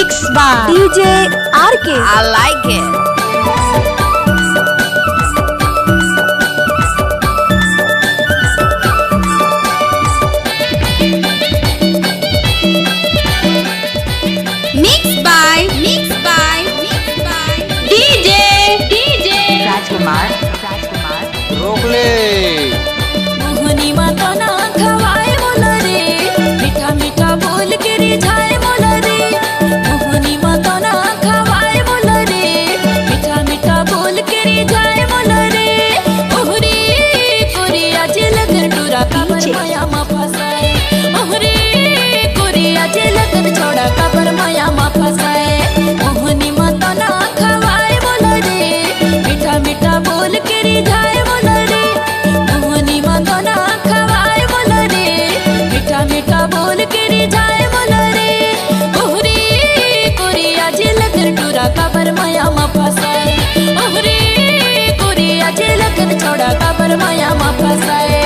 Mixed by DJ RK. I like it. Mixed by DJ राजकुमार रोक ले। मोहनी माता ना खवाए मोला रे, मीठा मीठा बोल के रिझाए मोला रे। मोहनी माता ना खवाए मोला रे, मीठा मीठा बोल के रिझाए मोला रे। ओहरे कोरिया जे लगन टूरा काबर माया मा फसाए। ओहरे कोरिया जे लगन छोड़ा काबर माया मा फसाए। मोहनी माता ना खवाए मोला रे, मीठा मीठा बोल के रिझाए मोला रे। मोहनी माता ना खवाए मोला रे, मीठा मीठा बोल के रिझाए मोला रे। ओहरे कोरिया जे लगन टूरा काबर माया मा फसाए। ओहरे कोरिया जे लगन छोड़ा काबर माया मा फसाए।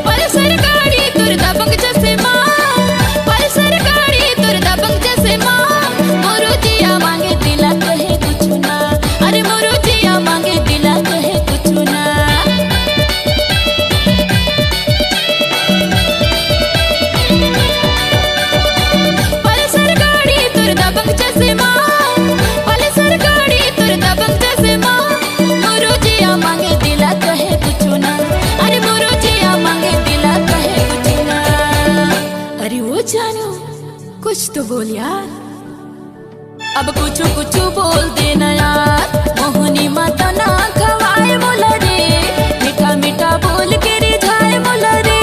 पल्सर गाड़ी तुर दबंग जैसे माँ, पल्सर गाड़ी तुर दबंग जैसे माँ। मोरू जिया मांगे दिला कहे कुछ ना, अरे मोरू जिया मांगे दिला कहे कुछ ना। पल्सर गाड़ी तुर दबंग जैसे माँ, पल्सर गाड़ी तुर दबंग जैसे माँ। मोरू जिया मांगे दिला कहे कुछ ना, अरे मोरू जिया मांगे दिला कहे कुछ ना। अरे वो जानू कुछ तो बोल यार, अब कुछ कुछ बोल देना यार। मोहनी माता ना खवाए मोला रे, मीठा मीठा बोल के रिझाए मोला रे।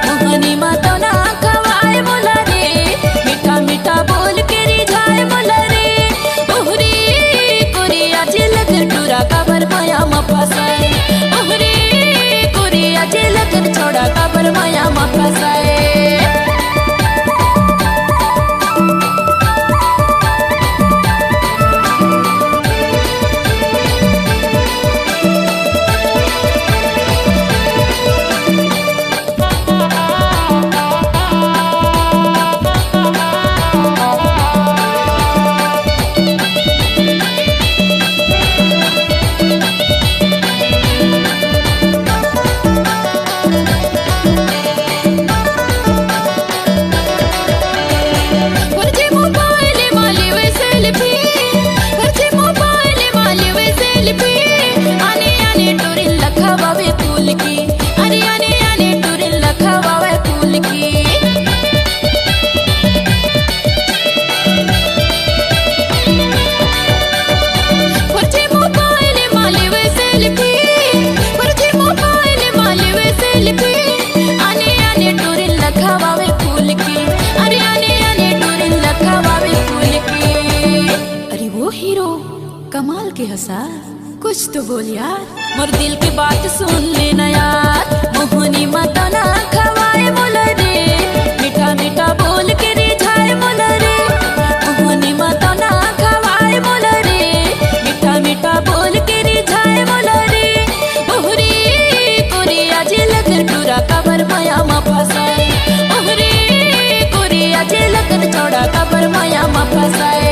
मोहनी माता ना खवाए मोला रे, मीठा मीठा बोल के रिझाए मोला रे। ओहरे कोरिया जे लगन टूरा काबर माया मा फसाए। ओहरे कोरिया जे लगन छोड़ा काबर माया मा फसाए। फर्जी मोबाइल माली वे सेल्फी, फर्जी मोबाइल माली वे सेल्फी। आने आने टूरिन लखावा वे फूल की, अरे आने आने टूरिन लखावा वे फूल की। फर्जी मोबाइल माली वे सेल्फी, फर्जी मोबाइल माली वे सेल्फी। आने आने टूरिन लखावा वे फूल की, अरे आने आने टूरिन लखावा वे फूल की। अरे वो हीरो कमाल के हंसा, कुछ तो बोल यार। मोर दिल की बात सुन लेना यार। मोहनी माता ना खवाए मोला रे, मीठा मीठा बोल के रिझाए मोला रे। मोहनी माता ना खवाए मोला रे, मीठा मीठा बोल के रिझाए मोला रे। ओहरे कोरिया जे लगन टूरा काबर माया मा फसाए। ओहरे कोरिया जे लगन छोड़ा काबर माया मा फसाए।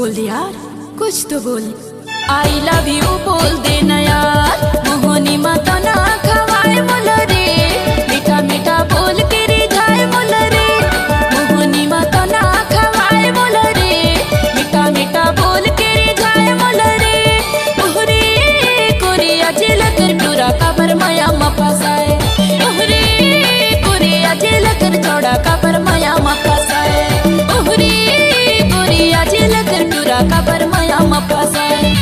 बोल दे यार, कुछ तो बोल। आई लव यू बोल दे ना यार, मोहनी माता ना खवाए मोला रे, मीठा मीठा बोल के रिझाए मोला रे, मोहनी माता ना खवाए मोला रे, मीठा मीठा बोल के रिझाए मोला रे, मोहरे कोरिया झिलकर टूरा काबर माया मा फसाए, मोहरे कोरिया झिलकर छोड़ा काबर माया मा फसाए, मोहरे कोरिया झिलकर टूरा काबर माया मा फसाए।